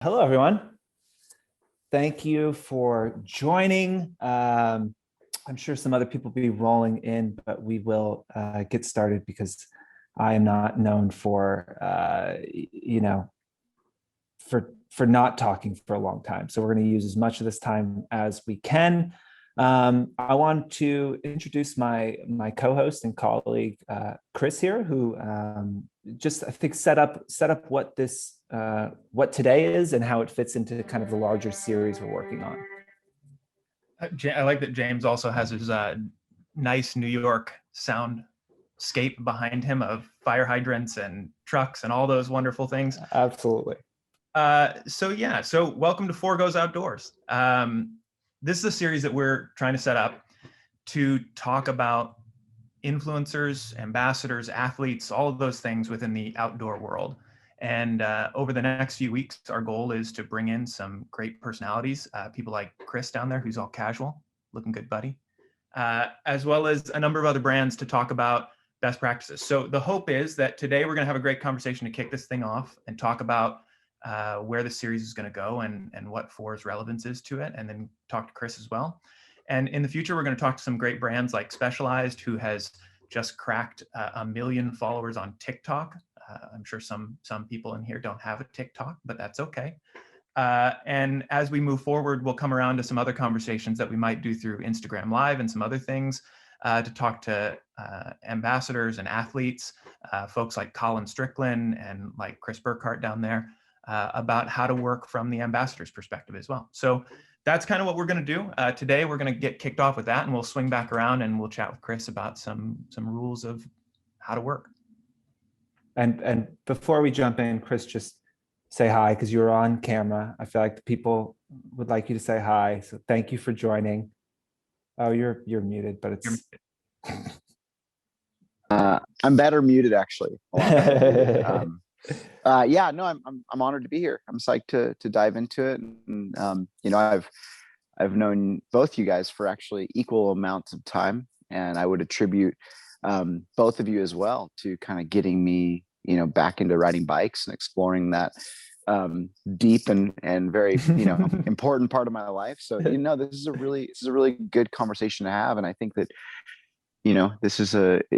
Hello, everyone. Thank you for joining. I'm sure some other people will be rolling in, but we will get started because I am not known for, for not talking for a long time. So we're going to use as much of this time as we can. I want to introduce my co-host and colleague, Chris here, who just I think set up what this what today is and how it fits into kind of the larger series we're working on. I like that James also has his nice New York soundscape behind him of fire hydrants and trucks and all those wonderful things. Absolutely. So welcome to Four Goes Outdoors. This is a series that we're trying to set up to talk about influencers, ambassadors, athletes, all of those things within the outdoor world. And over the next few weeks, our goal is to bring in some great personalities, people like Chris down there, who's all casual, looking good, buddy, as well as a number of other brands to talk about best practices. So the hope is that today we're going to have a great conversation to kick this thing off and talk about where the series is going to go and what Four's relevance is to it, and then talk to Chris as well. And in the future, we're going to talk to some great brands like Specialized, who has just cracked 1 million followers on TikTok. I'm sure some people in here don't have a TikTok, but that's okay. And as we move forward, we'll come around to some other conversations that we might do through Instagram Live and some other things to talk to ambassadors and athletes, folks like Colin Strickland and like Chris Burkard down there, about how to work from the ambassador's perspective as well. So that's kind of what we're going to do. Today, we're going to get kicked off with that, and we'll swing back around and we'll chat with Chris about some rules of how to work. And before we jump in, Chris, just say hi because you're on camera. I feel like the people would like you to say hi. So thank you for joining. Oh, you're muted, but it's. I'm better muted actually. Yeah, no, I'm honored to be here. I'm psyched to dive into it, and I've known both you guys for actually equal amounts of time, and I would attribute both of you as well to kind of getting me, back into riding bikes and exploring that deep and very important part of my life. So this is a really good conversation to have, and I think that this is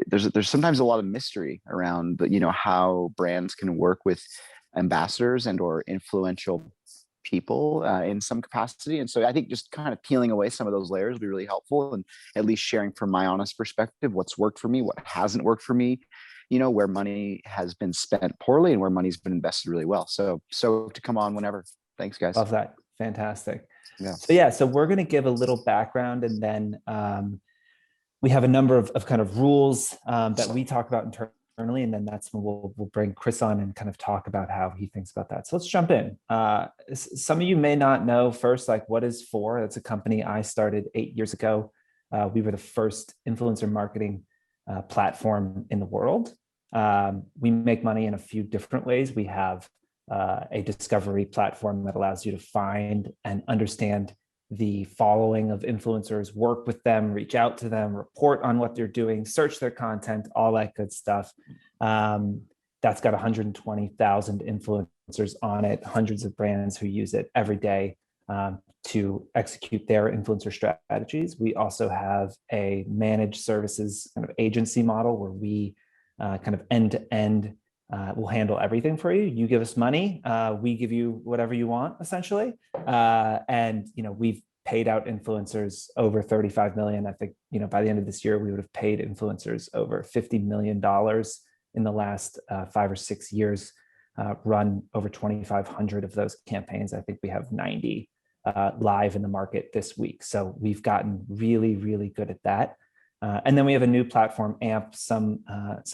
there's sometimes a lot of mystery around how brands can work with ambassadors and or influential people in some capacity. And so I think just kind of peeling away some of those layers would be really helpful, and at least sharing from my honest perspective what's worked for me, what hasn't worked for me, where money has been spent poorly and where money's been invested really well. So to come on whenever. Thanks, guys. Love that. Fantastic. Yeah. So we're going to give a little background, and then we have a number of kind of rules that we talk about internally, and then that's when we'll bring Chris on and kind of talk about how he thinks about that. So let's jump in. Some of you may not know first, like, what is Four? That's a company I started 8 years ago. We were the first influencer marketing platform in the world. We make money in a few different ways. We have a discovery platform that allows you to find and understand the following of influencers, work with them, reach out to them, report on what they're doing, search their content, all that good stuff. That's got 120,000 influencers on it, hundreds of brands who use it every day to execute their influencer strategies. We also have a managed services kind of agency model where we kind of end-to-end we'll handle everything for you. You give us money, we give you whatever you want, essentially. And we've paid out influencers over 35 million. I think by the end of this year, we would have paid influencers over $50 million in the last 5 or 6 years. Run over 2,500 of those campaigns. I think we have 90 live in the market this week. So we've gotten really, really good at that. And then we have a new platform, AMP. Some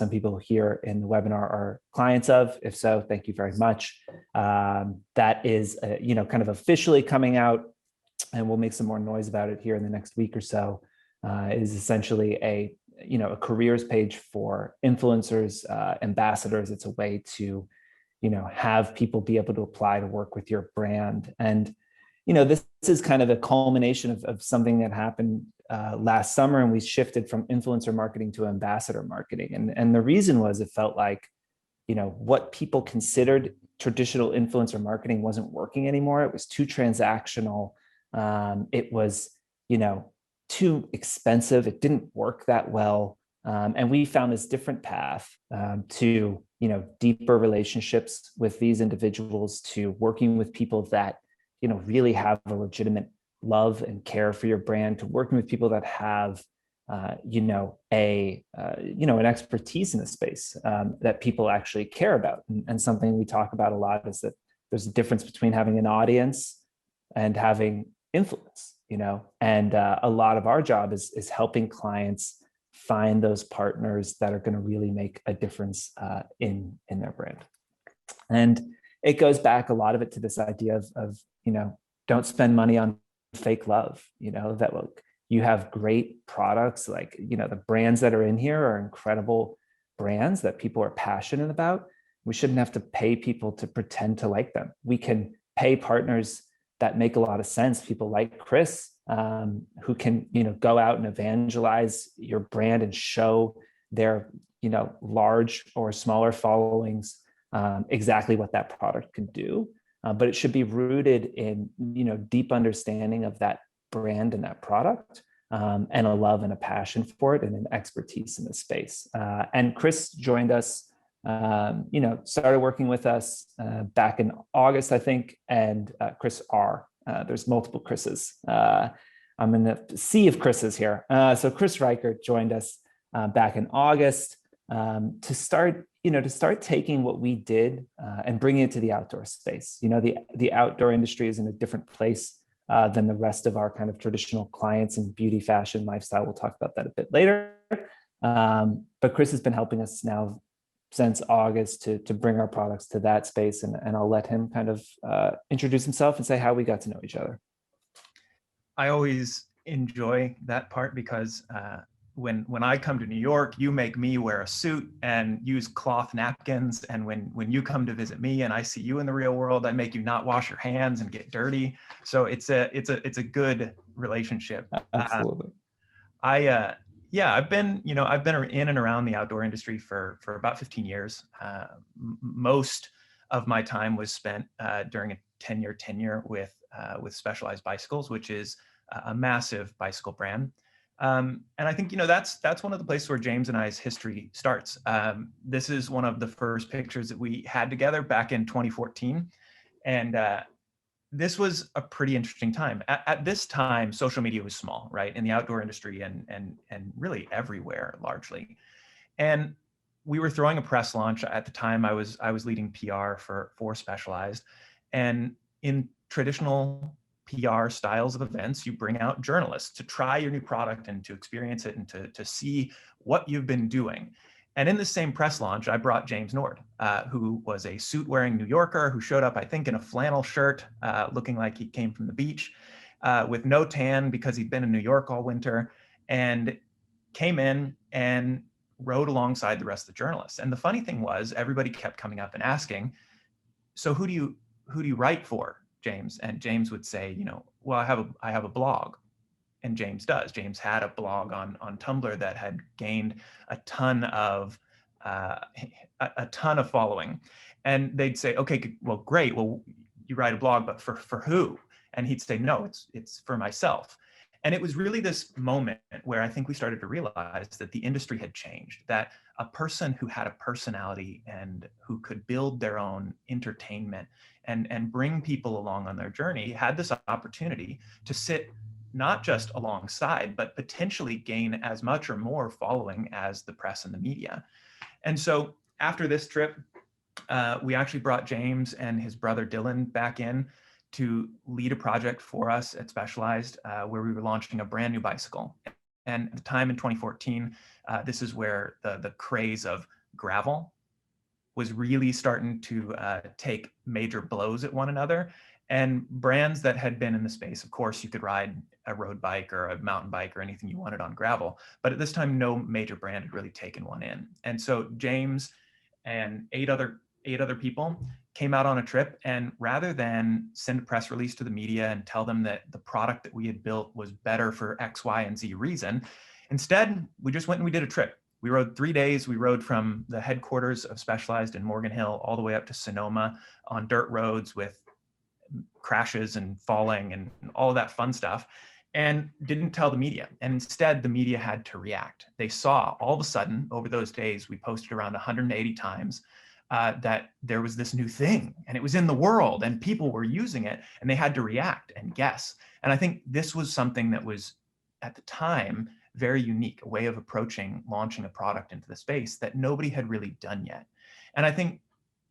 people here in the webinar are clients of. If so, thank you very much. That is, kind of officially coming out, and we'll make some more noise about it here in the next week or so. It is essentially a careers page for influencers, ambassadors. It's a way to, have people be able to apply to work with your brand. And, this is kind of a culmination of something that happened last summer, and we shifted from influencer marketing to ambassador marketing. And the reason was it felt like, what people considered traditional influencer marketing wasn't working anymore. It was too transactional. It was, too expensive. It didn't work that well. And we found this different path to, deeper relationships with these individuals, to working with people that, really have a legitimate love and care for your brand, to working with people that have, an expertise in the space that people actually care about. And something we talk about a lot is that there's a difference between having an audience and having influence, and a lot of our job is helping clients find those partners that are going to really make a difference in their brand. And it goes back, a lot of it, to this idea of don't spend money on fake love. That look, you have great products, like the brands that are in here are incredible brands that people are passionate about. We shouldn't have to pay people to pretend to like them. We can pay partners that make a lot of sense, people like Chris, who can go out and evangelize your brand and show their large or smaller followings exactly what that product can do. But it should be rooted in deep understanding of that brand and that product, and a love and a passion for it, and an expertise in the space. And Chris joined us, started working with us back in August, I think, and Chris R. There's multiple Chris's. I'm in the sea of Chris's here. So Chris Reichert joined us back in August to start taking what we did and bringing it to the outdoor space. The outdoor industry is in a different place than the rest of our kind of traditional clients in beauty, fashion, lifestyle. We'll talk about that a bit later. But Chris has been helping us now since August to bring our products to that space. And I'll let him kind of introduce himself and say how we got to know each other. I always enjoy that part because when I come to New York, you make me wear a suit and use cloth napkins. And when you come to visit me and I see you in the real world, I make you not wash your hands and get dirty. So it's a good relationship. Absolutely. I've been in and around the outdoor industry for about 15 years. Most of my time was spent during a 10-year tenure with Specialized Bicycles, which is a massive bicycle brand. And I think, that's one of the places where James and I's history starts. This is one of the first pictures that we had together back in 2014. And this was a pretty interesting time. At this time, social media was small, right? In the outdoor industry and really everywhere, largely. And we were throwing a press launch. At the time, I was leading PR for Specialized. And in traditional PR styles of events, you bring out journalists to try your new product and to experience it and to see what you've been doing. And in the same press launch, I brought James Nord, who was a suit-wearing New Yorker who showed up, I think, in a flannel shirt, looking like he came from the beach, with no tan because he'd been in New York all winter, and came in and rode alongside the rest of the journalists. And the funny thing was, everybody kept coming up and asking, so who do you write for, James? And James would say, well, I have a blog. And James does. James had a blog on Tumblr that had gained a ton of following. And they'd say, okay, well, great. Well, you write a blog, but for who? And he'd say, no, it's for myself. And it was really this moment where I think we started to realize that the industry had changed, that a person who had a personality and who could build their own entertainment and bring people along on their journey had this opportunity to sit not just alongside, but potentially gain as much or more following as the press and the media. And so after this trip, we actually brought James and his brother Dylan back in to lead a project for us at Specialized, where we were launching a brand new bicycle. And at the time in 2014, this is where the craze of gravel was really starting to take major blows at one another. And brands that had been in the space, of course, you could ride a road bike or a mountain bike or anything you wanted on gravel. But at this time, no major brand had really taken one in. And so James and eight other people came out on a trip, and rather than send a press release to the media and tell them that the product that we had built was better for X, Y, and Z reason, instead, we just went and we did a trip. We rode 3 days. We rode from the headquarters of Specialized in Morgan Hill all the way up to Sonoma on dirt roads with crashes and falling and all of that fun stuff, and didn't tell the media. And instead, the media had to react. They saw all of a sudden over those days, we posted around 180 times that there was this new thing and it was in the world and people were using it and they had to react and guess. And I think this was something that was at the time very unique, a way of approaching launching a product into the space that nobody had really done yet. And I think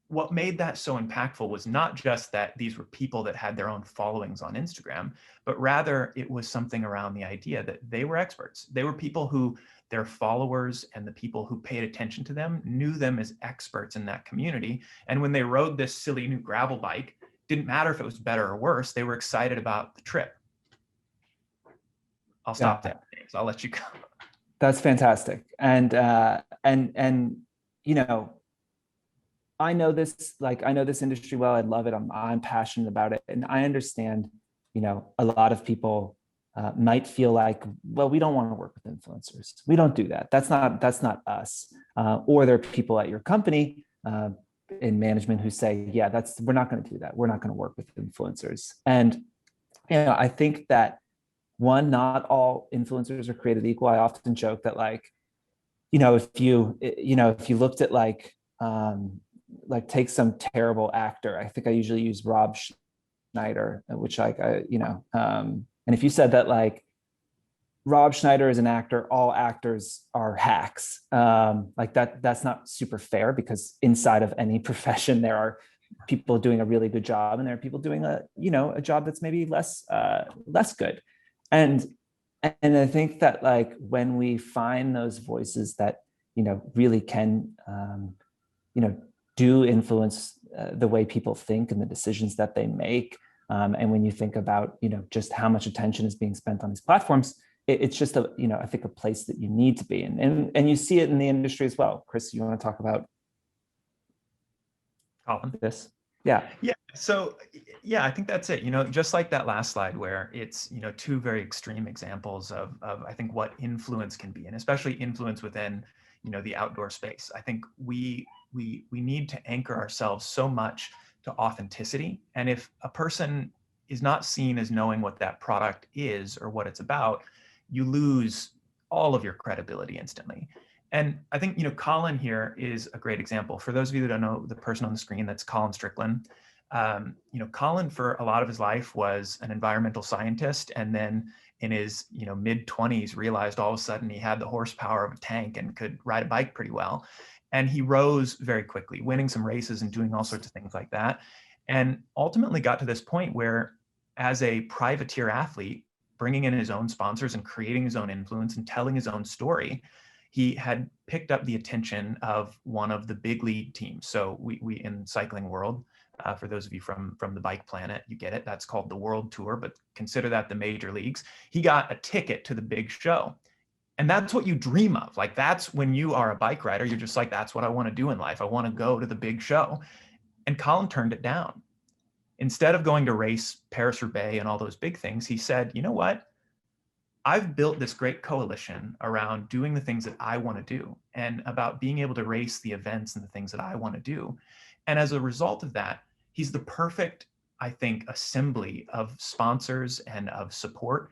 what made that so impactful was not just that these were people that had their own followings on Instagram, but rather it was something around the idea that they were experts. They were people who their followers and the people who paid attention to them knew them as experts in that community. And when they rode this silly new gravel bike, didn't matter if it was better or worse, they were excited about the trip. I'll stop there, James. I'll let you go. That's fantastic. And you know, I know this industry well. I love it. I'm passionate about it. And I understand, you know, a lot of people might feel like, well, we don't want to work with influencers. We don't do that. That's not us. Or there are people at your company in management who say, yeah, we're not going to do that. We're not going to work with influencers. And, you know, I think that one, not all influencers are created equal. I often joke that, like, you know, if you looked at like take some terrible actor, I think I usually use Rob Schneider, which and if you said that like Rob Schneider is an actor, all actors are hacks, like that's not super fair, because inside of any profession there are people doing a really good job and there are people doing a job that's maybe less good. And I think that, like, when we find those voices that, you know, really can, do influence the way people think and the decisions that they make. And when you think about, you know, just how much attention is being spent on these platforms, it's just I think a place that you need to be in. And you see it in the industry as well. Chris, you want to talk about this? Yeah. Yeah. So yeah, I think that's it. You know, just like that last slide where it's, you know, two very extreme examples of I think what influence can be, and especially influence within, you know, the outdoor space. I think we need to anchor ourselves so much to authenticity. And if a person is not seen as knowing what that product is or what it's about, you lose all of your credibility instantly. And I think, you know, Colin here is a great example. For those of you that don't know the person on the screen, that's Colin Strickland. You know, Colin for a lot of his life was an environmental scientist, and then in his, you know, mid-20s realized all of a sudden he had the horsepower of a tank and could ride a bike pretty well. And he rose very quickly, winning some races and doing all sorts of things like that. And ultimately got to this point where, as a privateer athlete, bringing in his own sponsors and creating his own influence and telling his own story, he had picked up the attention of one of the big league teams. So we in cycling world, for those of you from the bike planet, you get it. That's called the World Tour, but consider that the major leagues. He got a ticket to the big show. And that's what you dream of. Like, that's when you are a bike rider, you're just like, that's what I want to do in life. I want to go to the big show. And Colin turned it down. Instead of going to race Paris-Roubaix and all those big things, he said, you know what? I've built this great coalition around doing the things that I want to do and about being able to race the events and the things that I want to do. And as a result of that, he's the perfect, I think, assembly of sponsors and of support,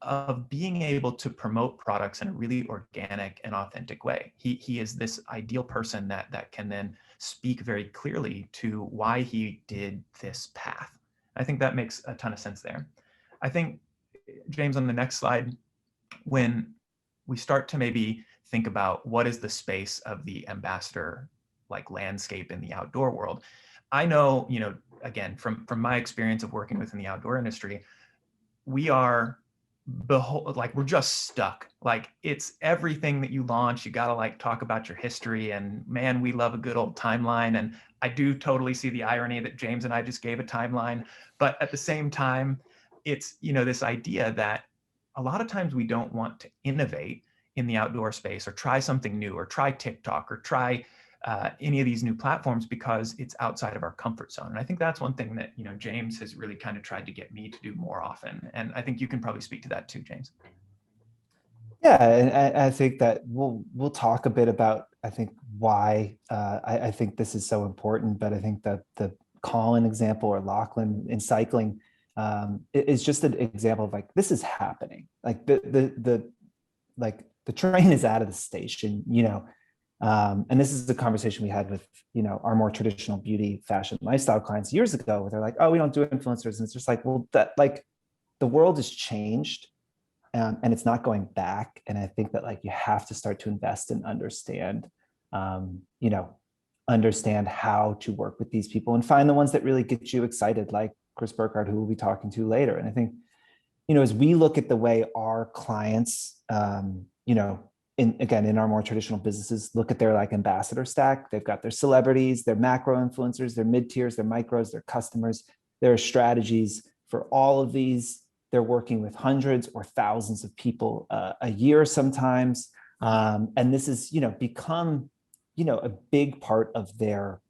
of being able to promote products in a really organic and authentic way. He is this ideal person that can then speak very clearly to why he did this path. I think that makes a ton of sense there. I think, James, on the next slide, when we start to maybe think about what is the space of the ambassador like landscape in the outdoor world, I know, you know, again, from my experience of working within the outdoor industry, we are we're just stuck. Like, it's everything that you launch, you got to like talk about your history, and man, we love a good old timeline. And I do totally see the irony that James and I just gave a timeline, but at the same time, it's, you know, this idea that a lot of times we don't want to innovate in the outdoor space or try something new or try TikTok or try any of these new platforms because it's outside of our comfort zone. And I think that's one thing that, you know, James has really kind of tried to get me to do more often. And I think you can probably speak to that too, James. Yeah, and I think that we'll talk a bit about, I think, why I think this is so important. But I think that the Colin example or Lachlan in cycling is just an example of like, this is happening. Like the train is out of the station, and this is the conversation we had with, our more traditional beauty, fashion, lifestyle clients years ago, where they're like, oh, we don't do influencers. And it's just like, well, that like the world has changed, and it's not going back. And I think that like you have to start to invest and understand, understand how to work with these people and find the ones that really get you excited, like Chris Burkard, who we'll be talking to later. And I think, as we look at the way our clients, in our more traditional businesses, look at their like ambassador stack. They've got their celebrities, their macro influencers, their mid tiers, their micros, their customers. There are strategies for all of these. They're working with hundreds or thousands of people a year sometimes. And this is, become, a big part of their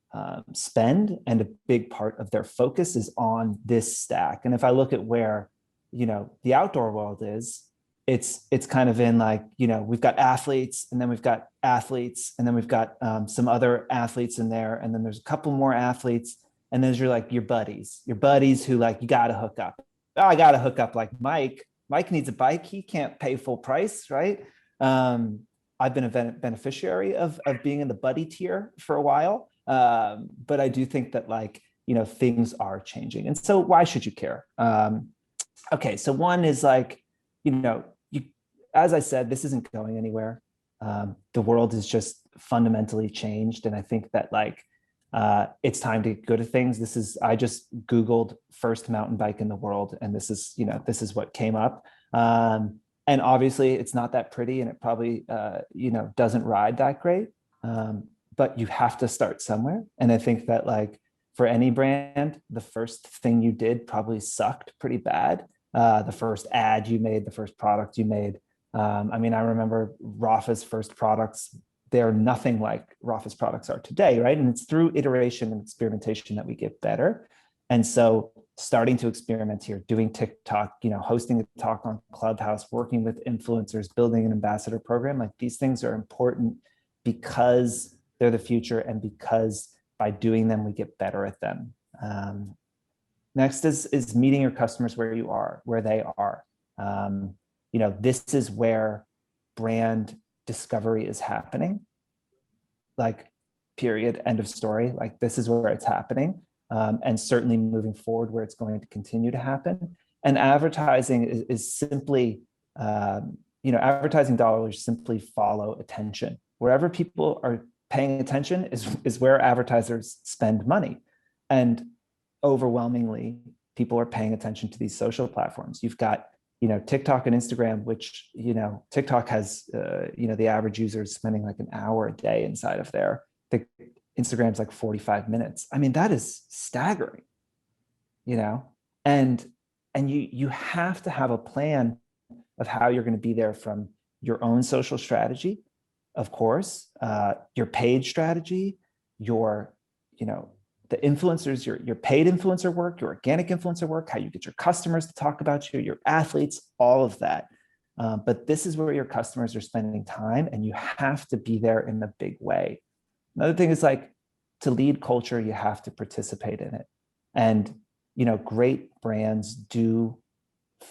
spend, and a big part of their focus is on this stack. And if I look at where, the outdoor world is, it's kind of in like, we've got athletes, and then we've got athletes, and then we've got some other athletes in there. And then there's a couple more athletes. And then there's your buddies who like, you got to hook up. Oh, I got to hook up like Mike. Mike needs a bike. He can't pay full price, right? I've been a beneficiary of being in the buddy tier for a while. But I do think that things are changing. And so why should you care? Okay, so one is like, as I said, this isn't going anywhere. The world has just fundamentally changed. And I think that it's time to go to things. I just Googled first mountain bike in the world, and this is what came up. And obviously it's not that pretty, and it probably, doesn't ride that great. But you have to start somewhere. And I think that for any brand, the first thing you did probably sucked pretty bad. The first ad you made, the first product you made. I remember Rafa's first products. They're nothing like Rafa's products are today, right? And it's through iteration and experimentation that we get better. And so starting to experiment here, doing TikTok, hosting a talk on Clubhouse, working with influencers, building an ambassador program, these things are important because they're the future, and because by doing them, we get better at them. Next is meeting your customers where they are. This is where brand discovery is happening. Period, end of story. This is where it's happening. And certainly moving forward, where it's going to continue to happen. And advertising is simply, advertising dollars simply follow attention. Wherever people are paying attention is where advertisers spend money. And overwhelmingly, people are paying attention to these social platforms. You've got, TikTok and Instagram, which, TikTok has, the average user is spending an hour a day inside of there. Instagram's 45 minutes. That is staggering, and you have to have a plan of how you're going to be there, from your own social strategy, of course, your paid strategy, your, the influencers, your paid influencer work, your organic influencer work, how you get your customers to talk about you, your athletes, all of that. But this is where your customers are spending time, and you have to be there in a big way. Another thing is to lead culture, you have to participate in it. And, great brands do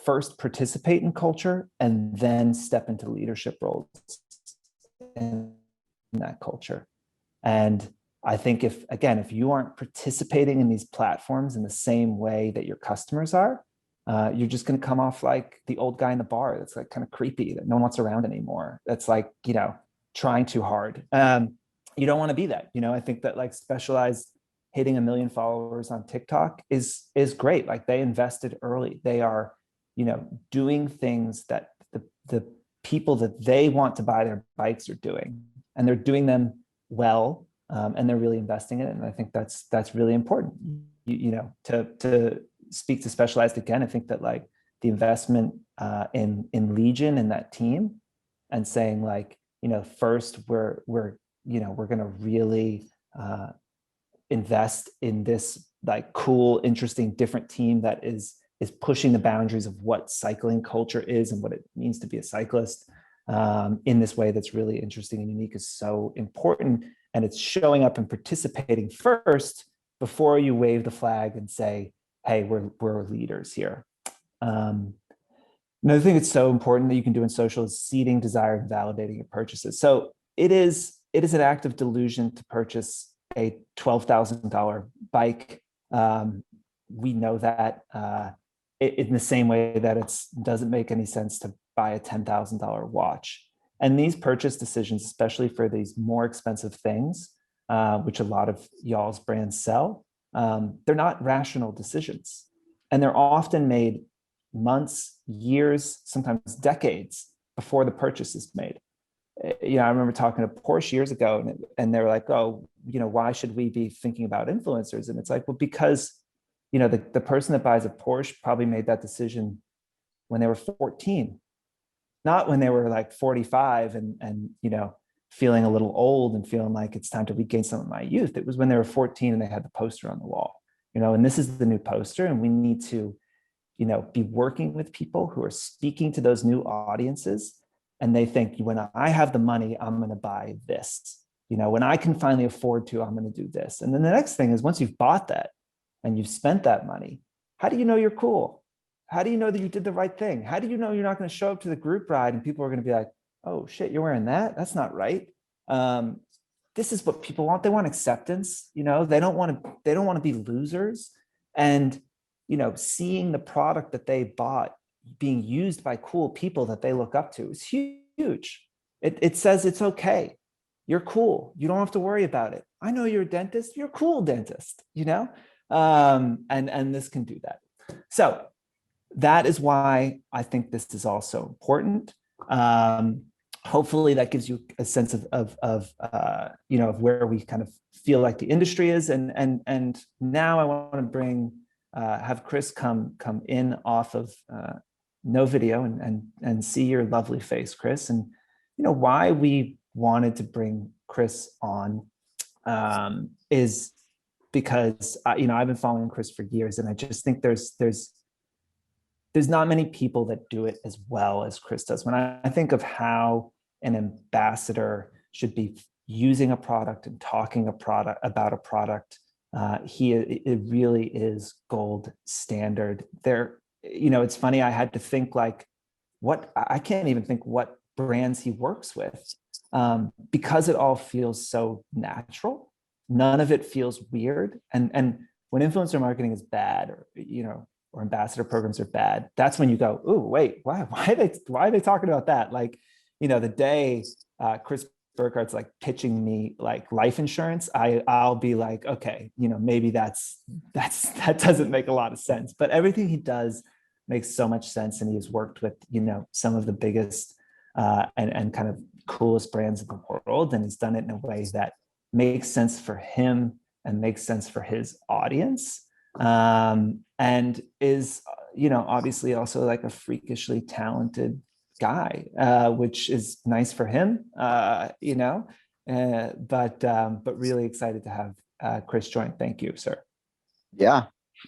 first participate in culture and then step into leadership roles in that culture. And I think if you aren't participating in these platforms in the same way that your customers are, you're just going to come off like the old guy in the bar that's kind of creepy, that no one wants around anymore. That's trying too hard. You don't want to be that. I think that Specialized hitting 1 million followers on TikTok is great. They invested early. They are, doing things that the people that they want to buy their bikes are doing, and they're doing them well. And they're really investing in it. And I think that's really important. To speak to Specialized again, I think that the investment in Legion and that team, and saying first we're going to really invest in this cool, interesting, different team that is pushing the boundaries of what cycling culture is and what it means to be a cyclist. in this way that's really interesting and unique is so important. And it's showing up and participating first before you wave the flag and say, hey, we're leaders here. Another thing that's so important that you can do in social is seeding desire and validating your purchases. So it is an act of delusion to purchase a $12,000 bike. We know that in the same way that it doesn't make any sense to buy a $10,000 watch. And these purchase decisions, especially for these more expensive things, which a lot of y'all's brands sell, they're not rational decisions. And they're often made months, years, sometimes decades before the purchase is made. I remember talking to Porsche years ago, and they were like, oh, why should we be thinking about influencers? And it's like, well, because, the person that buys a Porsche probably made that decision when they were 14, not when they were like 45 and feeling a little old and feeling like it's time to regain some of my youth. It was when they were 14 and they had the poster on the wall, and this is the new poster, and we need to be working with people who are speaking to those new audiences. And they think, when I have the money, I'm going to buy this. When I can finally afford to, I'm going to do this. And then the next thing is, once you've bought that and you've spent that money, how do you know you're cool? How do you know that you did the right thing? How do you know you're not going to show up to the group ride and people are going to be like, oh shit, you're wearing that? That's not right. This is what people want. They want acceptance. They don't want to be losers. And seeing the product that they bought being used by cool people that they look up to is huge. It says it's okay. You're cool. You don't have to worry about it. I know you're a dentist. You're a cool dentist, and this can do that. So that is why I think this is also important. Hopefully that gives you a sense of where we kind of feel like the industry is. And now I want to have Chris come in off of no video and see your lovely face, Chris. And why we wanted to bring Chris on is because I've been following Chris for years, and I just think there's not many people that do it as well as Chris does. When I think of how an ambassador should be using a product and talking about a product, it really is gold standard. It's funny, I had to think I can't even think what brands he works with, because it all feels so natural. None of it feels weird. And when influencer marketing is bad, or ambassador programs are bad, that's when you go, oh, wait, why are they talking about that? The day Chris Burkard's pitching me life insurance, I'll be like, okay, maybe that doesn't make a lot of sense. But everything he does makes so much sense, and he's worked with some of the biggest and kind of coolest brands in the world, and he's done it in a way that makes sense for him and makes sense for his audience, and is obviously also a freakishly talented guy, which is nice for him, but really excited to have Chris join. Thank you, sir. Yeah,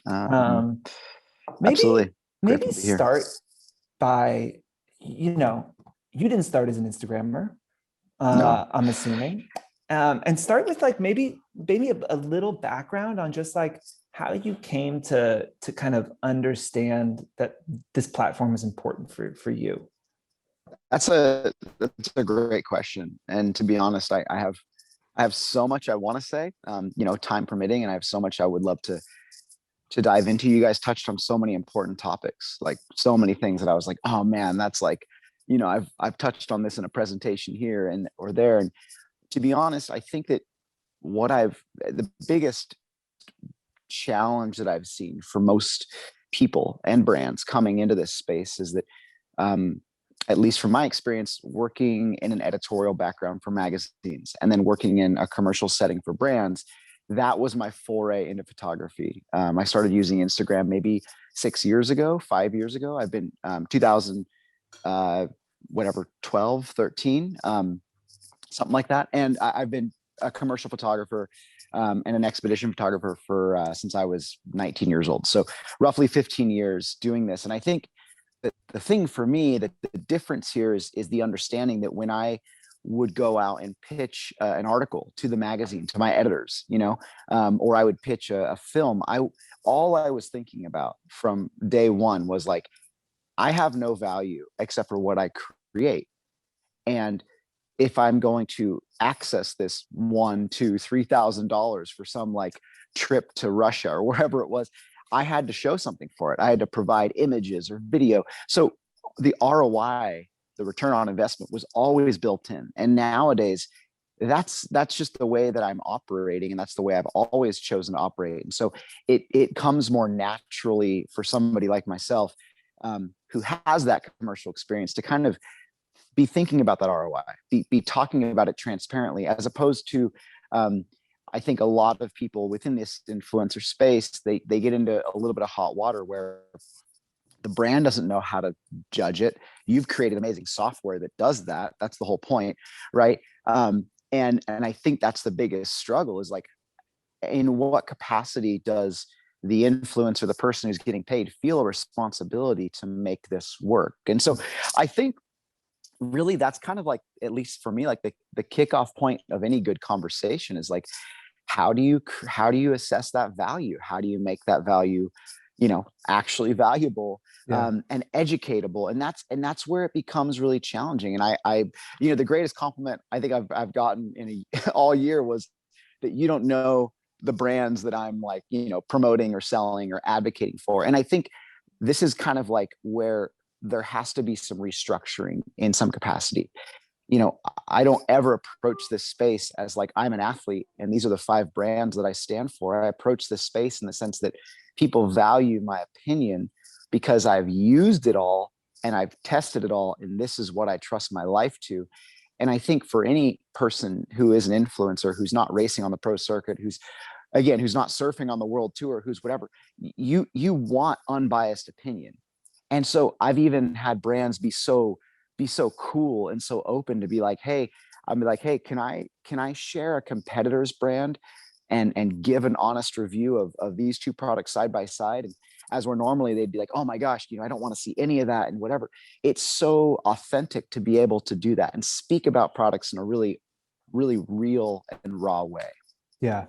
absolutely. Maybe start by, you didn't start as an Instagrammer, No. I'm assuming, and start with maybe a little background on just how you came to kind of understand that this platform is important for you. That's a great question. And to be honest, I have so much I want to say, time permitting, and I have so much I would love to dive into. You guys touched on so many important topics, so many things that I was like, oh man, that's I've touched on this in a presentation here or there. And to be honest, I think that the biggest challenge that I've seen for most people and brands coming into this space is that, at least from my experience working in an editorial background for magazines and then working in a commercial setting for brands, that was my foray into photography. I started using Instagram maybe 5 years ago. I've been 12, 13, something like that. And I've been a commercial photographer and an expedition photographer for since I was 19 years old. So roughly 15 years doing this. And I think the thing for me, that the difference here is the understanding that when I would go out and pitch an article to the magazine, to my editors, or I would pitch a film, all I was thinking about from day one was like, I have no value except for what I create. And if I'm going to access this $1, $2, $3,000 for some like trip to Russia or wherever it was, I had to show something for it. I had to provide images or video. So the ROI, the return on investment, was always built in. And nowadays, that's just the way that I'm operating, and that's the way I've always chosen to operate. And so it comes more naturally for somebody like myself, who has that commercial experience, to kind of be thinking about that ROI, be talking about it transparently, as opposed to, I think a lot of people within this influencer space, they get into a little bit of hot water where the brand doesn't know how to judge it. You've created amazing software that does that. That's the whole point, right? And I think that's the biggest struggle, is like, in what capacity does the influencer, the person who's getting paid, feel a responsibility to make this work? And so I think really that's kind of like, at least for me, like the kickoff point of any good conversation is like, how do you assess that value? How do you make that value, actually valuable, and educatable? And that's where it becomes really challenging. And I the greatest compliment I think I've gotten all year was that you don't know the brands that I'm like, promoting or selling or advocating for. And I think this is kind of like where there has to be some restructuring in some capacity. I don't ever approach this space as like, I'm an athlete and these are the 5 brands that I stand for. I approach this space in the sense that people value my opinion because I've used it all and I've tested it all, and this is what I trust my life to. And I think for any person who is an influencer, who's not racing on the pro circuit, who's not surfing on the world tour, who's whatever, you want unbiased opinion. And so I've even had brands be so cool and so open to be like, hey, can I share a competitor's brand and give an honest review of these 2 products side by side? And as where normally they'd be like, oh my gosh, I don't want to see any of that and whatever. It's so authentic to be able to do that and speak about products in a really, really real and raw way. Yeah.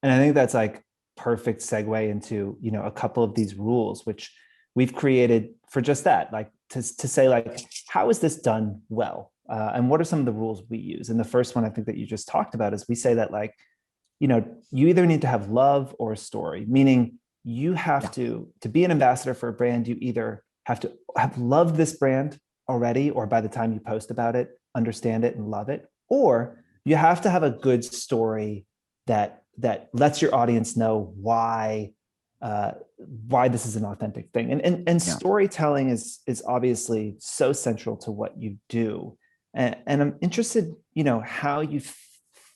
And I think that's like perfect segue into, a couple of these rules, which we've created for just that, like to say like, how is this done well? And what are some of the rules we use? And the first one I think that you just talked about is we say that like, you either need to have love or a story, meaning you have to be an ambassador for a brand, you either have to have loved this brand already, or by the time you post about it, understand it and love it, or you have to have a good story that lets your audience know why this is an authentic thing. And storytelling is obviously so central to what you do. And I'm interested, how you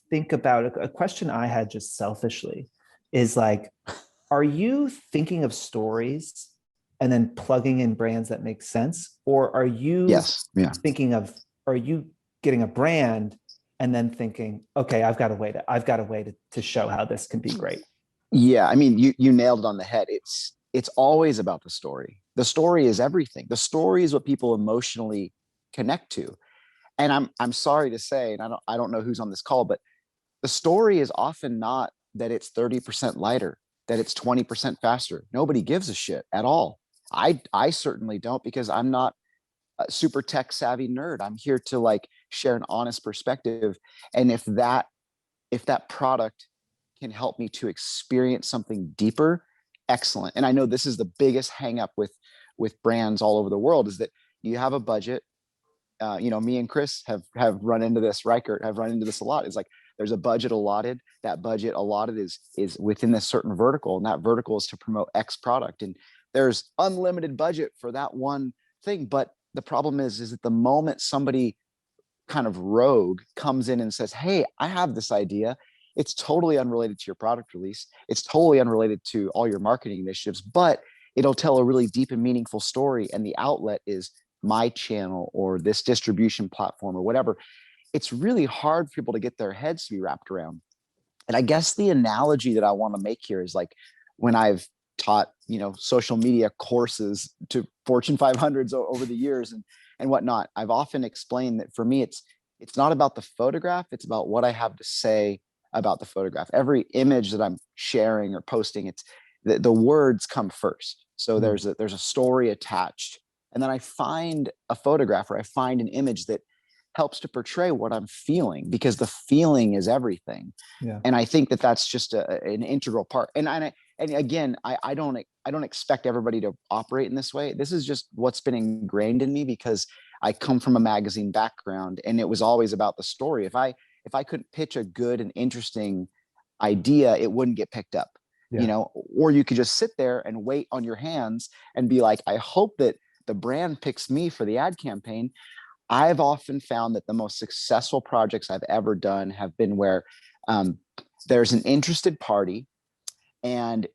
think about a question I had just selfishly is like, are you thinking of stories and then plugging in brands that make sense? Or are you thinking of, are you getting a brand and then thinking, okay, I've got a way to show how this can be great? Yeah. I mean, you nailed it on the head. It's always about the story. The story is everything. The story is what people emotionally connect to. And I'm sorry to say, and I don't know who's on this call, but the story is often not that it's 30% lighter, that it's 20% faster. Nobody gives a shit at all. I certainly don't, because I'm not a super tech savvy nerd. I'm here to like share an honest perspective. And if that product can help me to experience something deeper, excellent. And I know this is the biggest hang up with brands all over the world, is that you have a budget. Me and Chris have run into this, Reichert have run into this a lot. It's like, there's a budget allotted. That budget allotted is within this certain vertical, and that vertical is to promote X product. And there's unlimited budget for that one thing. But the problem is that the moment somebody kind of rogue comes in and says, hey, I have this idea, it's totally unrelated to your product release, it's totally unrelated to all your marketing initiatives, but it'll tell a really deep and meaningful story, and the outlet is my channel or this distribution platform or whatever. It's really hard for people to get their heads to be wrapped around. And I guess the analogy that I want to make here is like, when I've taught, social media courses to Fortune 500s over the years and whatnot. I've often explained that for me, it's not about the photograph. It's about what I have to say about the photograph. Every image that I'm sharing or posting, it's the words come first. So there's a story attached. And then I find a photograph or I find an image that helps to portray what I'm feeling, because the feeling is everything. Yeah. And I think that that's just an integral part. And again, I don't expect everybody to operate in this way. This is just what's been ingrained in me because I come from a magazine background, and it was always about the story. If I couldn't pitch a good and interesting idea, it wouldn't get picked up. Yeah. Or you could just sit there and wait on your hands and be like, I hope that the brand picks me for the ad campaign. I've often found that the most successful projects I've ever done have been where there's an interested party and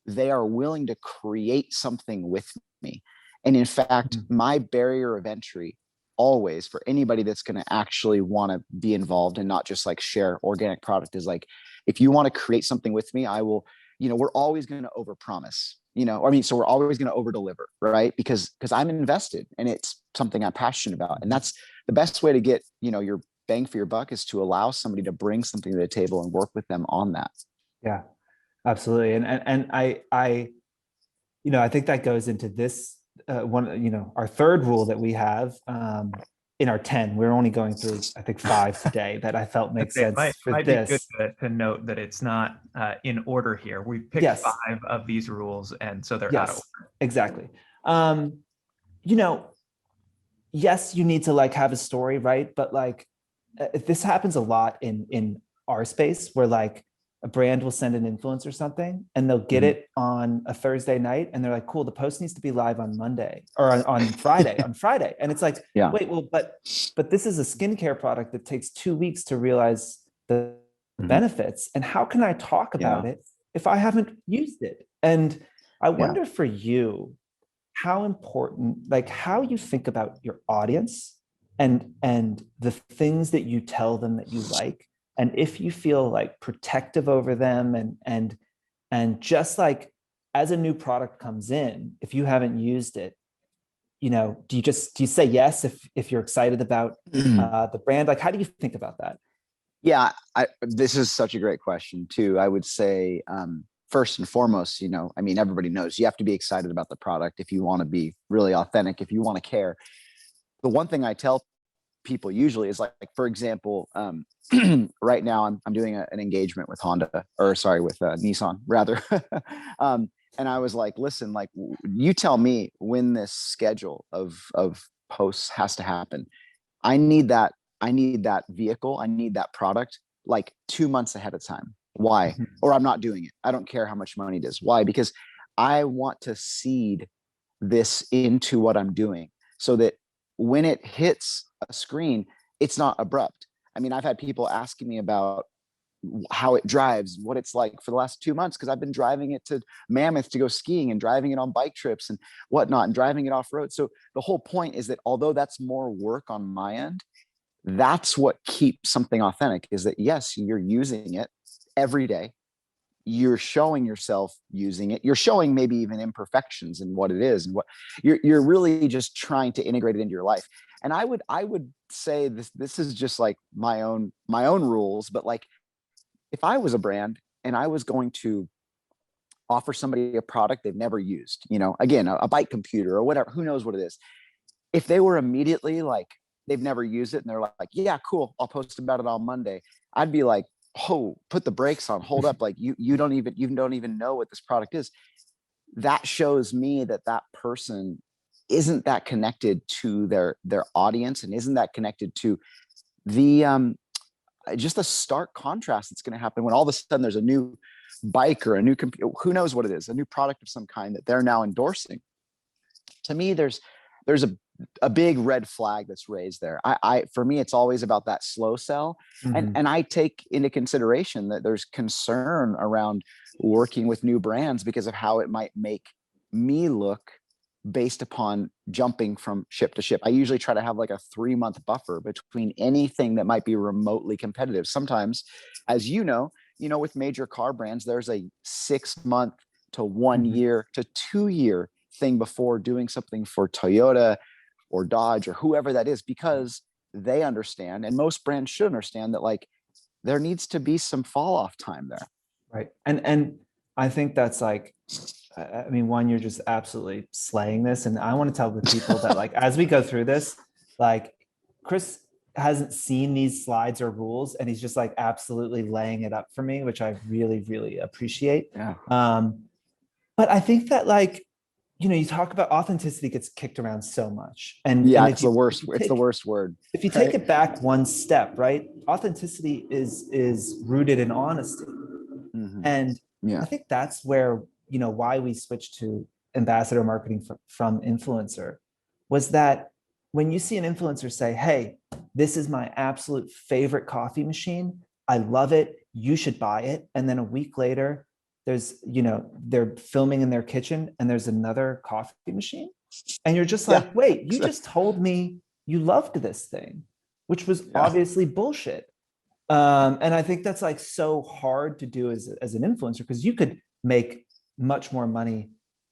they are willing to create something with me. And in fact, my barrier of entry always for anybody that's going to actually want to be involved and not just like share organic product is like, if you want to create something with me, I will, we're always going to overpromise, so we're always going to over deliver, right? Because I'm invested and it's something I'm passionate about. And that's the best way to get, your bang for your buck is to allow somebody to bring something to the table and work with them on that. Yeah, absolutely. And I think that goes into this one, our third rule that we have in our 10. We're only going through, I think, 5 today that I felt makes sense for might this. Be good to note that it's not in order here. We picked 5 of these rules, and so they're out of order. Exactly. Yes, you need to like have a story, right? But like this happens a lot in our space where like a brand will send an influencer something and they'll get it on a Thursday night and they're like, cool, the post needs to be live on Monday or on Friday, And it's like, wait, well, but this is a skincare product that takes 2 weeks to realize the benefits. And how can I talk about it if I haven't used it? And I wonder for you, how important, like how you think about your audience and the things that you tell them that you like. And if you feel like protective over them and just like as a new product comes in, if you haven't used it, do you say yes if you're excited about the brand? Like, how do you think about that? Yeah, this is such a great question too. I would say first and foremost, everybody knows you have to be excited about the product if you want to be really authentic, if you want to care. The one thing I tell people usually is like for example, right now I'm doing an engagement with with Nissan rather. And I was like, listen, like you tell me when this schedule of posts has to happen. I need that vehicle. I need that product like 2 months ahead of time. Why? Or I'm not doing it. I don't care how much money it is. Why? Because I want to seed this into what I'm doing so that when it hits a screen, it's not abrupt. I mean, I've had people asking me about how it drives, what it's like for the last 2 months, because I've been driving it to Mammoth to go skiing and driving it on bike trips and whatnot and driving it off road. So the whole point is that although that's more work on my end, that's what keeps something authentic is that, yes, you're using it every day. You're showing yourself using it. You're showing maybe even imperfections in what it is and what you're really just trying to integrate it into your life. And I would say this is just like my own rules, but like if I was a brand and I was going to offer somebody a product they've never used, again, a bike computer or whatever, who knows what it is. If they were immediately like, they've never used it and they're like, yeah, cool, I'll post about it on Monday, I'd be like, oh, put the brakes on, hold up. Like you don't even know what this product is. That shows me that person isn't that connected to their audience and isn't that connected to the just the stark contrast that's going to happen when all of a sudden there's a new bike or a new computer, who knows what it is, a new product of some kind that they're now endorsing. To me, there's a big red flag that's raised there. For me, it's always about that slow sell. And I take into consideration that there's concern around working with new brands because of how it might make me look based upon jumping from ship to ship. I usually try to have like a 3-month buffer between anything that might be remotely competitive. Sometimes, as with major car brands, there's a 6-month to 1 year to 2 year thing before doing something for Toyota or Dodge or whoever that is, because they understand, and most brands should understand, that like there needs to be some fall off time there. Right. And I think that's like, I mean, one, you're just absolutely slaying this. And I want to tell the people that like, as we go through this, like Chris hasn't seen these slides or rules, and he's just like absolutely laying it up for me, which I really, really appreciate. Yeah. But I think that like, you know, you talk about authenticity gets kicked around so much. And Yeah, and it's the worst. It's the worst word. If you take it back one step, right? Authenticity is rooted in honesty. And Yeah. I think that's where, you know, why we switched to ambassador marketing from influencer, was that when you see an influencer say, hey, this is my absolute favorite coffee machine, I love it, you should buy it. And then a week later, there's, you know, they're filming in their kitchen and there's another coffee machine. And you're just like, wait, you just told me you loved this thing, which was obviously bullshit. And I think that's like so hard to do as an influencer, because you could make much more money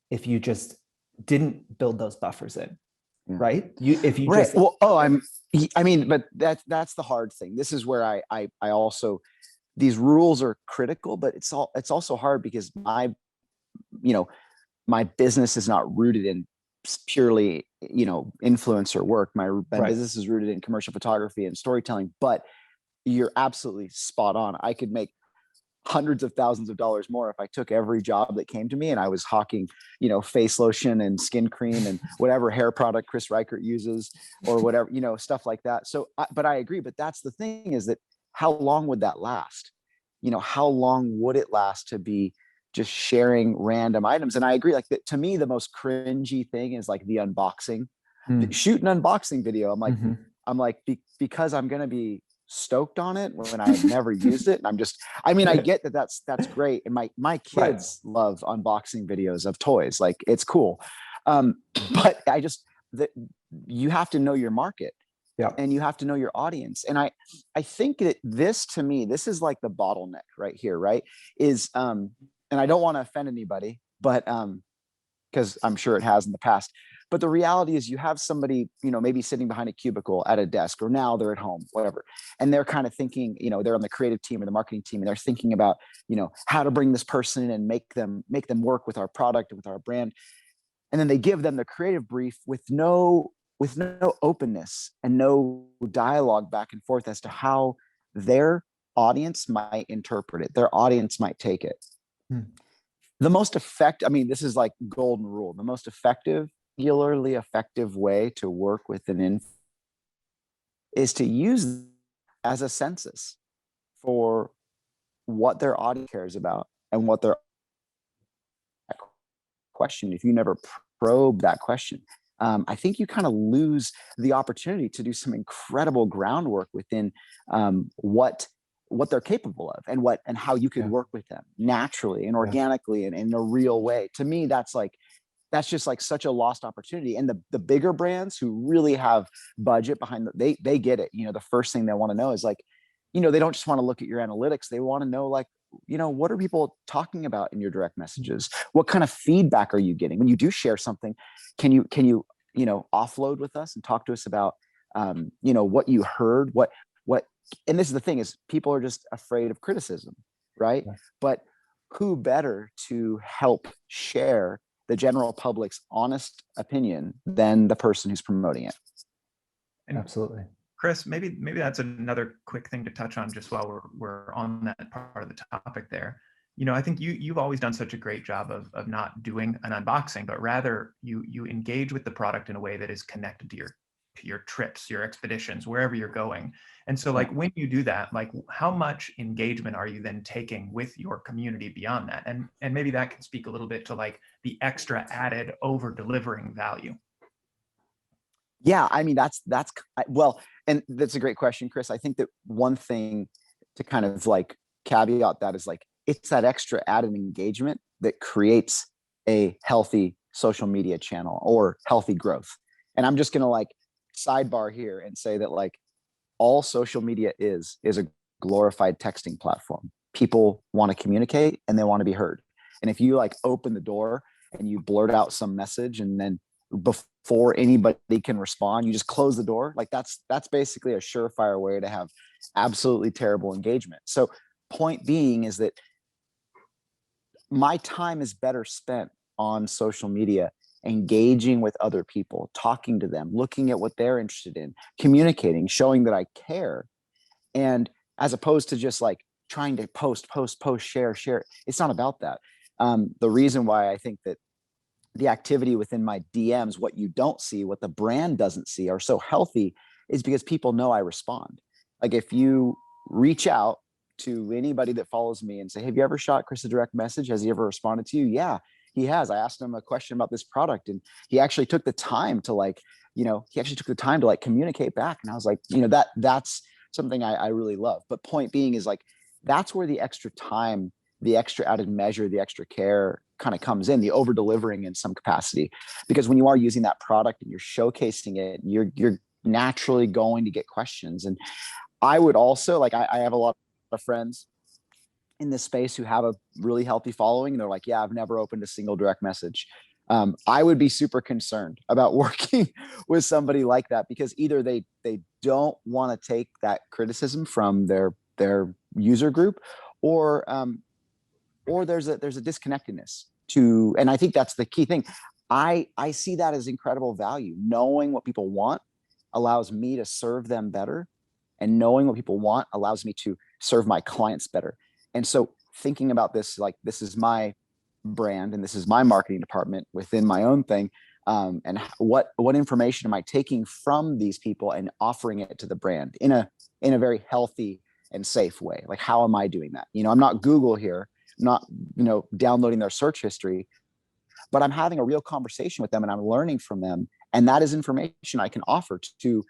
if you just didn't build those buffers in, right? If you just I mean, but that's the hard thing. This is where I also, these rules are critical, but it's also hard because my business is not rooted in purely, influencer work. My business is rooted in commercial photography and storytelling, but you're absolutely spot on. I could make hundreds of thousands of dollars more if I took every job that came to me and I was hawking, face lotion and skin cream and whatever hair product Chris Reichert uses or whatever, stuff like that. So, but I agree. But that's the thing, is that how long would that last? How long would it last to be just sharing random items? And I agree. Like to me, the most cringy thing is like the unboxing. Shoot an unboxing video. I'm like, because I'm gonna be stoked on it when I've never used it. And I get that's great. And my kids love unboxing videos of toys. Like it's cool. But you have to know your market. And you have to know your audience. And I think that this, to me, this is like the bottleneck right here, right? Is and I don't want to offend anybody, but because I'm sure it has in the past. But the reality is you have somebody, maybe sitting behind a cubicle at a desk, or now they're at home, whatever. And they're kind of thinking, they're on the creative team or the marketing team, and they're thinking about, how to bring this person in and make them work with our product and with our brand. And then they give them the creative brief with no openness and no dialogue back and forth as to how their audience might interpret it, their audience might take it. The most this is like golden rule. The most singularly effective way to work with an is to use as a census for what their audience cares about and what their question. If you never probe that question, I think you kind of lose the opportunity to do some incredible groundwork within what they're capable of and how you could work with them naturally and organically and in a real way. To me, that's just like such a lost opportunity. And the bigger brands who really have budget behind they get it. The first thing they want to know is like, they don't just want to look at your analytics. They want to know like, what are people talking about in your direct messages? What kind of feedback are you getting when you do share something? Can you offload with us and talk to us about, what you heard, what, and this is the thing, is people are just afraid of criticism, right? But who better to help share the general public's honest opinion than the person who's promoting it? Absolutely. Chris, maybe that's another quick thing to touch on just while we're on that part of the topic there. I think you've always done such a great job of not doing an unboxing, but rather you engage with the product in a way that is connected to your trips, your expeditions, wherever you're going. And so like when you do that, like how much engagement are you then taking with your community beyond that? And maybe that can speak a little bit to like the extra added over delivering value. Yeah, and that's a great question, Chris. I think that one thing to kind of like caveat that is like, it's that extra added engagement that creates a healthy social media channel or healthy growth. And I'm just going to like sidebar here and say that like all social media is a glorified texting platform. People want to communicate and they want to be heard. And if you like open the door and you blurt out some message, and then before anybody can respond, you just close the door, like that's basically a surefire way to have absolutely terrible engagement. So point being is that my time is better spent on social media, engaging with other people, talking to them, looking at what they're interested in, communicating, showing that I care. And as opposed to just like trying to post, share. It's not about that. The reason why I think that the activity within my DMs, what you don't see, what the brand doesn't see, are so healthy is because people know I respond. Like if you reach out to anybody that follows me and say, have you ever shot Chris a direct message? Has he ever responded to you? Yeah, he has. I asked him a question about this product, and he actually took the time to like, communicate back. And I was like, that's something I really love. But point being is like, that's where the extra time, the extra added measure, the extra care kind of comes in, the over delivering in some capacity. Because when you are using that product and you're showcasing it, you're naturally going to get questions. And I would also like, I have a lot of friends in this space who have a really healthy following, and they're like, yeah, I've never opened a single direct message. I would be super concerned about working with somebody like that, because either they don't want to take that criticism from their user group, or there's a disconnectedness to, and I think that's the key thing. I see that as incredible value. Knowing what people want allows me to serve them better, and knowing what people want allows me to serve my clients better. And so thinking about this, like, this is my brand and this is my marketing department within my own thing. And what information am I taking from these people and offering it to the brand in a very healthy and safe way? Like, how am I doing that? I'm not Google here, I'm not, downloading their search history, but I'm having a real conversation with them and I'm learning from them. And that is information I can offer to,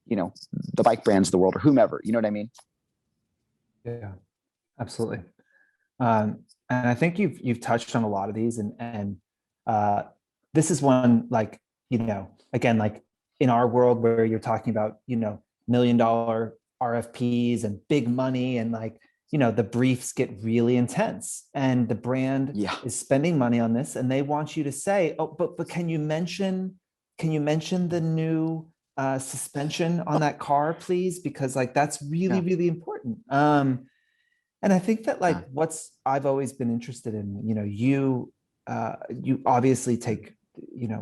the bike brands of the world or whomever, you know what I mean? Yeah, absolutely. And I think you've touched on a lot of these, and this is one, like, again, like in our world where you're talking about, $1 million RFPs and big money, and like, the briefs get really intense, and the brand is spending money on this, and they want you to say, oh, but can you mention the new suspension on that car, please? Because like, that's really, really important. And I think that like I've always been interested in, you obviously take,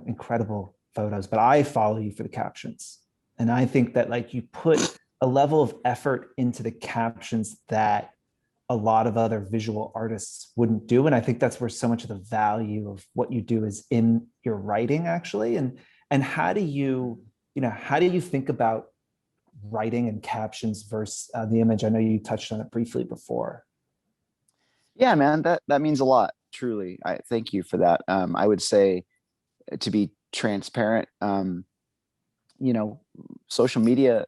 incredible photos, but I follow you for the captions. And I think that like you put a level of effort into the captions that a lot of other visual artists wouldn't do. And I think that's where so much of the value of what you do is in your writing, actually. And how do you think about writing and captions versus the image? I know you touched on it briefly before. Yeah, man, that means a lot. Truly. I thank you for that. I would say, to be transparent, social media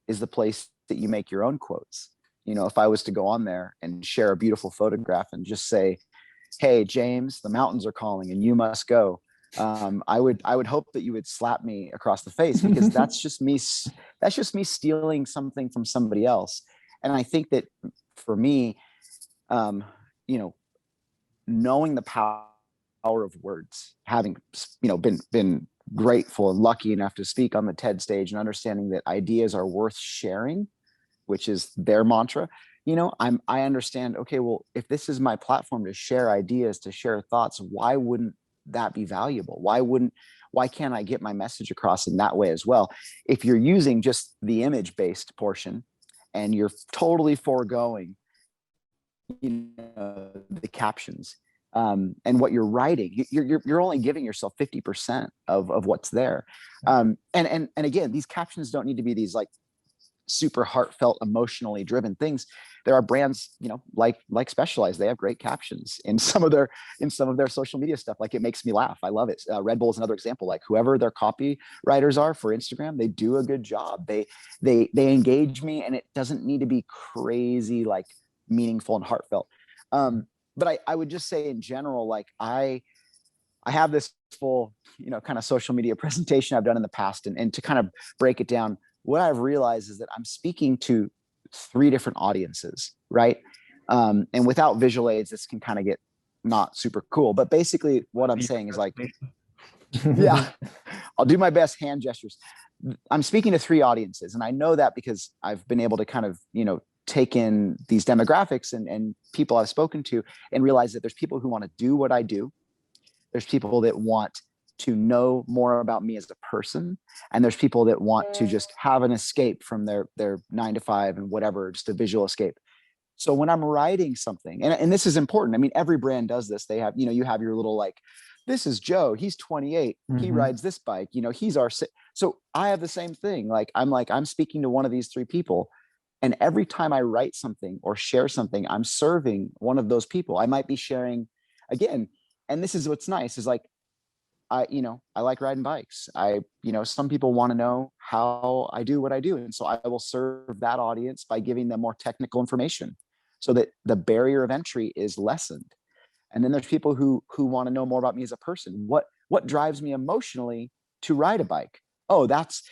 is the place that you make your own quotes. If I was to go on there and share a beautiful photograph and just say, hey, James, the mountains are calling and you must go, I would hope that you would slap me across the face, because that's just me stealing something from somebody else. And I think that for me, knowing the power of words, having been grateful and lucky enough to speak on the TED stage, and understanding that ideas are worth sharing, which is their mantra. I understand, okay, well, if this is my platform to share ideas, to share thoughts, why wouldn't that be valuable? Why can't I get my message across in that way as well? If you're using just the image-based portion and you're totally foregoing, the captions, and what you're writing, you're only giving yourself 50% of what's there. And again, these captions don't need to be these like super heartfelt, emotionally driven things. There are brands, like Specialized. They have great captions in some of their social media stuff. Like, it makes me laugh. I love it. Red Bull is another example. Like, whoever their copywriters are for Instagram, they do a good job. They engage me, and it doesn't need to be crazy, like meaningful and heartfelt. But I would just say in general, like I have this full, kind of social media presentation I've done in the past, and to kind of break it down, what I've realized is that I'm speaking to 3 different audiences, right? And without visual aids, this can kind of get not super cool. But basically what I'm saying is like, yeah, I'll do my best hand gestures. I'm speaking to 3 audiences, and I know that because I've been able to kind of, take in these demographics and people I've spoken to, and realize that there's people who want to do what I do. There's people that want to know more about me as a person, and there's people that want to just have an escape from their 9 to 5 and whatever, just a visual escape. So when I'm writing something, and this is important, I mean, every brand does this. They have, you have your little like, this is Joe, he's 28, he rides this bike, he's our, so I have the same thing. Like, I'm speaking to one of these 3 people. And every time I write something or share something, I'm serving one of those people. I might be sharing again. And this is what's nice is like, I like riding bikes. Some people want to know how I do what I do. And so I will serve that audience by giving them more technical information so that the barrier of entry is lessened. And then there's people who want to know more about me as a person. What drives me emotionally to ride a bike? Oh, that's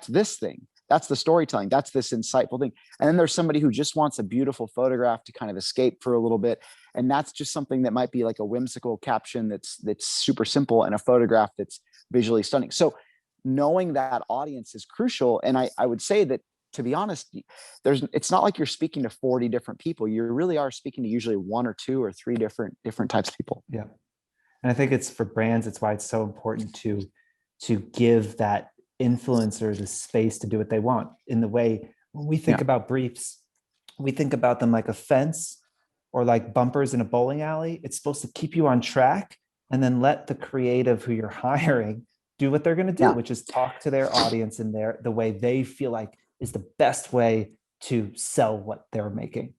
this thing. That's the storytelling. That's this insightful thing. And then there's somebody who just wants a beautiful photograph to kind of escape for a little bit. And that's just something that might be like a whimsical caption that's super simple, and a photograph that's visually stunning. So knowing that audience is crucial. And I would say that, to be honest, it's not like you're speaking to 40 different people. You really are speaking to usually 1 or 2 or 3 different types of people. Yeah. And I think it's for brands, it's why it's so important to give that influencer the space to do what they want. In the way when we think about briefs, we think about them like a fence or like bumpers in a bowling alley. It's supposed to keep you on track, and then let the creative who you're hiring do what they're going to do, which is talk to their audience in the way they feel like is the best way to sell what they're making.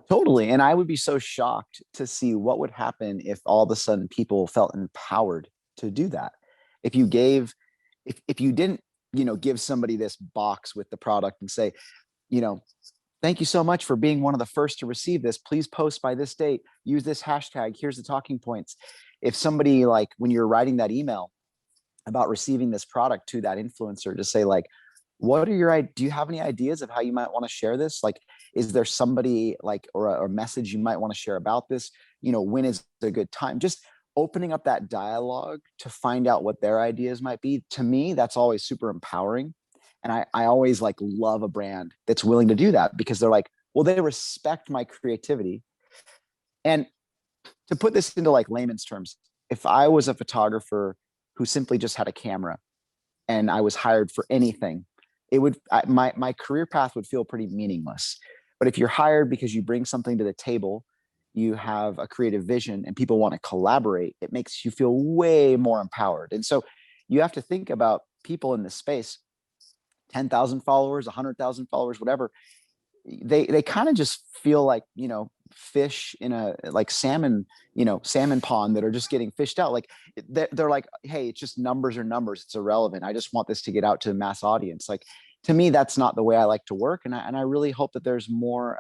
Totally. And I would be so shocked to see what would happen if all of a sudden people felt empowered to do that. If you didn't, give somebody this box with the product and say, thank you so much for being one of the first to receive this. Please post by this date, use this hashtag. Here's the talking points. If somebody, like, when you're writing that email about receiving this product to that influencer, to say like, do you have any ideas of how you might want to share this? Like, is there somebody like, or a message you might want to share about this? When is a good time? Just opening up that dialogue to find out what their ideas might be. To me, that's always super empowering. And I always like love a brand that's willing to do that, because they're like, well, they respect my creativity. And to put this into like layman's terms, if I was a photographer who simply just had a camera and I was hired for anything, my career path would feel pretty meaningless. But if you're hired because you bring something to the table, you have a creative vision, and people want to collaborate, it makes you feel way more empowered. And so you have to think about people in this space, 10,000 followers, 100,000 followers, whatever. They kind of just feel like, fish in a like salmon pond that are just getting fished out. Like they're like, hey, it's just numbers are numbers. It's irrelevant. I just want this to get out to the mass audience. Like, to me, that's not the way I like to work. And I really hope that there's more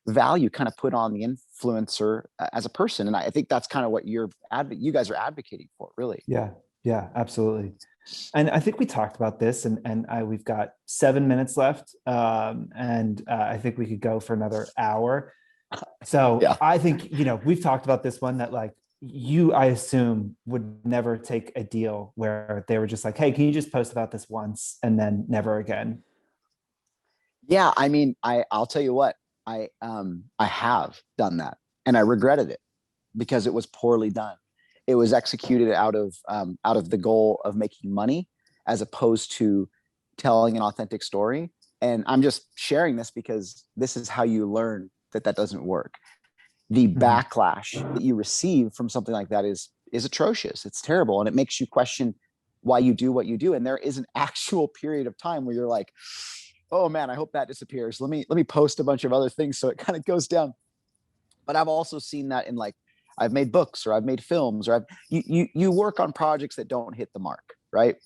value kind of put on the influencer as a person. And I think that's kind of what you guys are advocating for, really. Yeah, absolutely. And I think we talked about this, and we've got 7 minutes left. And I think we could go for another hour. So yeah. I think, we've talked about this one, that like I assume would never take a deal where they were just like, hey, can you just post about this once and then never again? Yeah. I mean, I'll tell you what, I have done that, and I regretted it because it was poorly done. It was executed out of the goal of making money, as opposed to telling an authentic story. And I'm just sharing this because this is how you learn that doesn't work. The backlash that you receive from something like that is atrocious. It's terrible. And it makes you question why you do what you do. And there is an actual period of time where you're like, oh man, I hope that disappears. Let me post a bunch of other things so it kind of goes down. But I've also seen that in, like, I've made books, or I've made films, or you work on projects that don't hit the mark, right?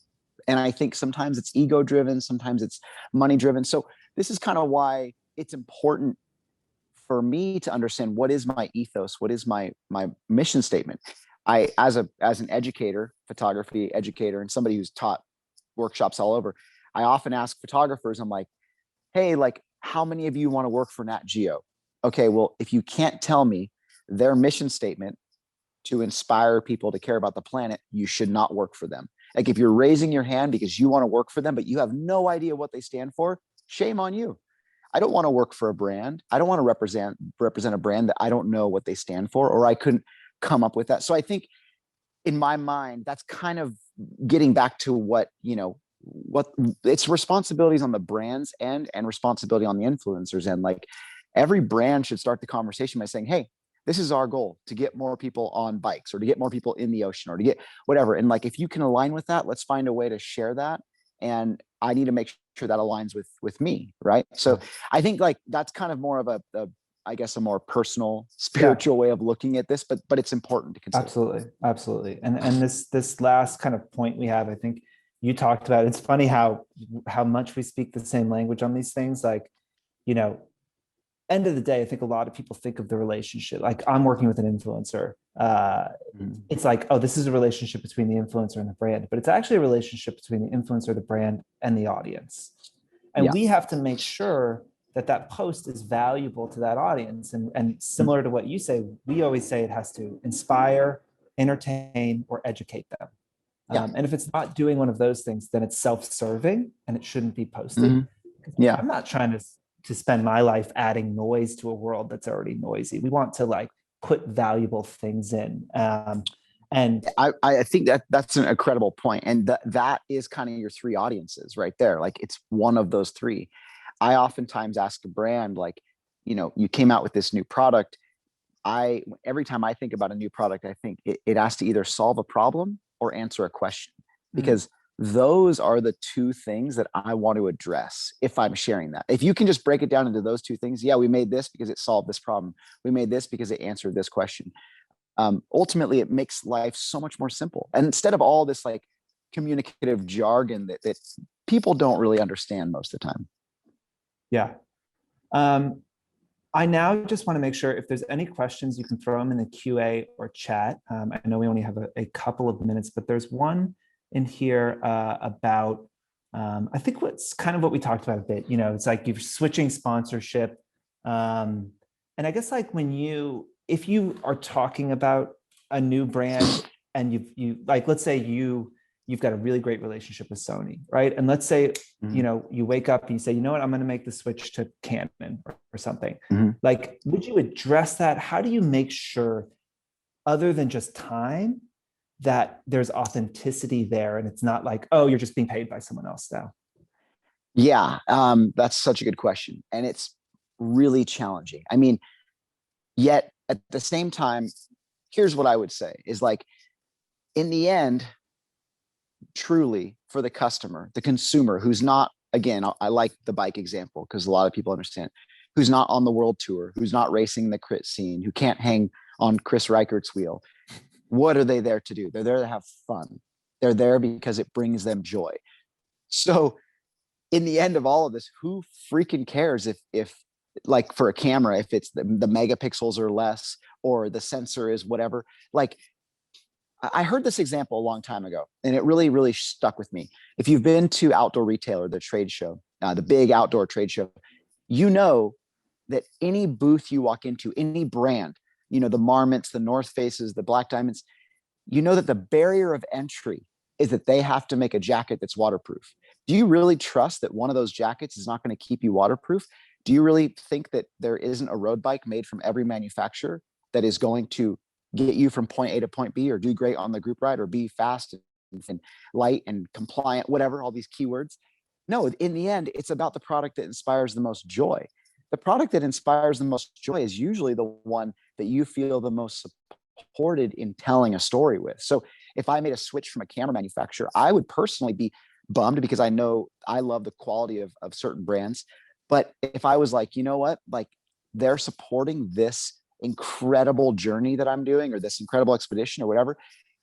And I think sometimes it's ego driven, sometimes it's money driven. So this is kind of why it's important for me to understand, what is my ethos, what is my mission statement. I, as an educator, photography educator, and somebody who's taught workshops all over, I often ask photographers, I'm like, hey, like, how many of you want to work for Nat Geo? Okay, well, if you can't tell me their mission statement to inspire people to care about the planet, you should not work for them. Like if you're raising your hand because you want to work for them, but you have no idea what they stand for, shame on you. I don't want to work for a brand. I don't want to represent a brand that I don't know what they stand for, or I couldn't come up with that. So I think in my mind, that's kind of getting back to what it's responsibilities on the brands end and responsibility on the influencers end. Like every brand should start the conversation by saying, hey, this is our goal, to get more people on bikes or to get more people in the ocean or to get whatever. And like, if you can align with that, let's find a way to share that. And I need to make sure that aligns with me. Right. So I think like that's kind of more of I guess a more personal, spiritual way of looking at this, but it's important to consider. Absolutely. And this last kind of point we have, I think you talked about, it's funny how much we speak the same language on these things. Like, end of the day, I think a lot of people think of the relationship, like I'm working with an influencer. It's like, oh, this is a relationship between the influencer and the brand, but it's actually a relationship between the influencer, the brand, and the audience. And we have to make sure that post is valuable to that audience. And similar to what you say, we always say it has to inspire, entertain, or educate them. And if it's not doing one of those things, then it's self-serving and it shouldn't be posted. I'm not trying to spend my life adding noise to a world that's already noisy. We want to like put valuable things in. And I think that's an incredible point. And that is kind of your three audiences right there. Like it's one of those three. I oftentimes ask a brand, like, you came out with this new product. Every time I think about a new product, I think it has to either solve a problem or answer a question, because those are the two things that I want to address if I'm sharing that. If you can just break it down into those two things, we made this because it solved this problem. We made this because it answered this question. Ultimately, it makes life so much more simple. And instead of all this like communicative jargon that people don't really understand most of the time. Yeah. I now just want to make sure if there's any questions, you can throw them in the QA or chat. I know we only have a couple of minutes, but there's one in here about, I think what's kind of what we talked about a bit, it's like you're switching sponsorship. And I guess like if you are talking about a new brand and you like, let's say you've got a really great relationship with Sony, right? And let's say, you wake up and you say, you know what, I'm going to make the switch to Canon or something. Like, would you address that? How do you make sure, other than just time, that there's authenticity there and it's not like, oh, you're just being paid by someone else now? Yeah, that's such a good question. And it's really challenging. I mean, yet at the same time, here's what I would say is like, in the end, truly for the customer, the consumer who's not, again, I like the bike example because a lot of people understand, who's not on the world tour, who's not racing the crit scene, who can't hang on Chris Reichert's wheel. What are they there to do? They're there to have fun. They're there because it brings them joy. So in the end of all of this, who freaking cares if like for a camera, if it's the megapixels or less, or the sensor is whatever. Like I heard this example a long time ago and it really, really stuck with me. If you've been to Outdoor Retailer, the trade show, the big outdoor trade show, that any booth you walk into, any brand, the Marmots, the North Faces, the Black Diamonds, that the barrier of entry is that they have to make a jacket that's waterproof. Do you really trust that one of those jackets is not going to keep you waterproof? Do you really think that there isn't a road bike made from every manufacturer that is going to get you from point A to point B, or do great on the group ride, or be fast and light and compliant, whatever, all these keywords? No, in the end, it's about the product that inspires the most joy. The product that inspires the most joy is usually the one that you feel the most supported in telling a story with. So if I made a switch from a camera manufacturer, I would personally be bummed because I know I love the quality of certain brands. But if I was like, you know what, like they're supporting this incredible journey that I'm doing, or this incredible expedition or whatever,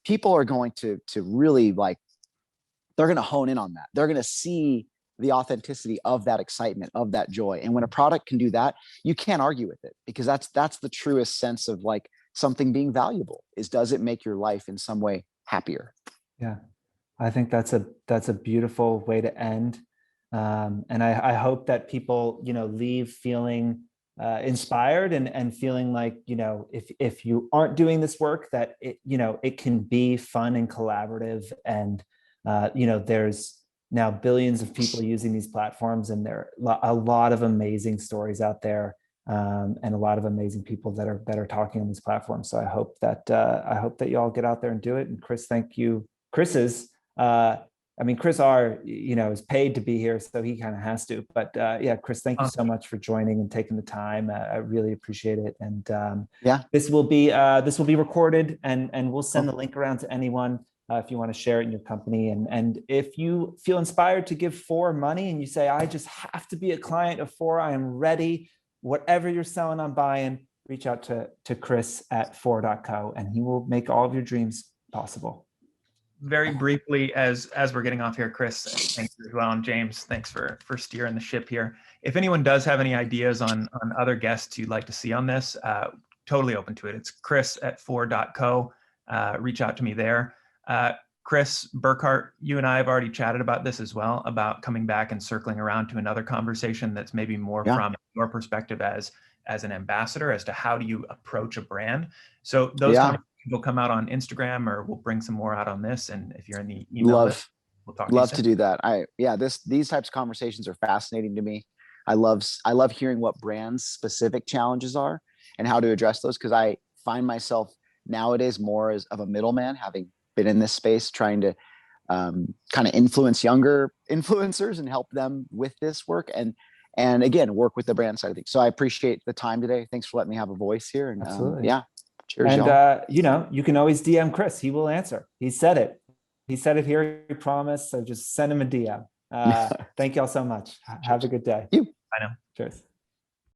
people are going to really like, they're going to hone in on that. They're going to see the authenticity of that excitement, of that joy. And when a product can do that, you can't argue with it, because that's the truest sense of like something being valuable is, does it make your life in some way happier? Yeah, I think that's a beautiful way to end. And I hope that people, leave feeling inspired and feeling like, if you aren't doing this work, that it can be fun and collaborative. And, there's now billions of people using these platforms, and there are a lot of amazing stories out there, and a lot of amazing people that are talking on these platforms. So I hope that you all get out there and do it. And Chris, thank you. Chris is paid to be here, so he kind of has to. But Chris, thank you so much for joining and taking the time. I really appreciate it. And this will be recorded, and we'll send the link around to anyone if you want to share it in your company. And if you feel inspired to give FOR money and you say, I just have to be a client of FOR, I am ready. Whatever you're selling, I'm buying. Reach out to Chris at FOR.co, and he will make all of your dreams possible. Very briefly, as we're getting off here, Chris, thanks as well, and James, thanks for steering the ship here. If anyone does have any ideas on other guests you'd like to see on this, totally open to it. It's Chris at FOR.co. Reach out to me there. Chris Burkard, you and I have already chatted about this as well, about coming back and circling around to another conversation that's maybe more from your perspective as an ambassador, as to how do you approach a brand. So those conversations will come out on Instagram, or we'll bring some more out on this. And if you're in the email list, we'll talk. Love to do that. These types of conversations are fascinating to me. I love hearing what brands' specific challenges are and how to address those, because I find myself nowadays more as of a middleman, having been in this space, trying to kind of influence younger influencers and help them with this work, and again, work with the brand side of things. So I appreciate the time today. Thanks for letting me have a voice here. And absolutely. Cheers, and you can always DM Chris. He will answer. He said it here. He promised. So just send him a DM. Thank y'all so much. Have a good day. Bye now. Cheers.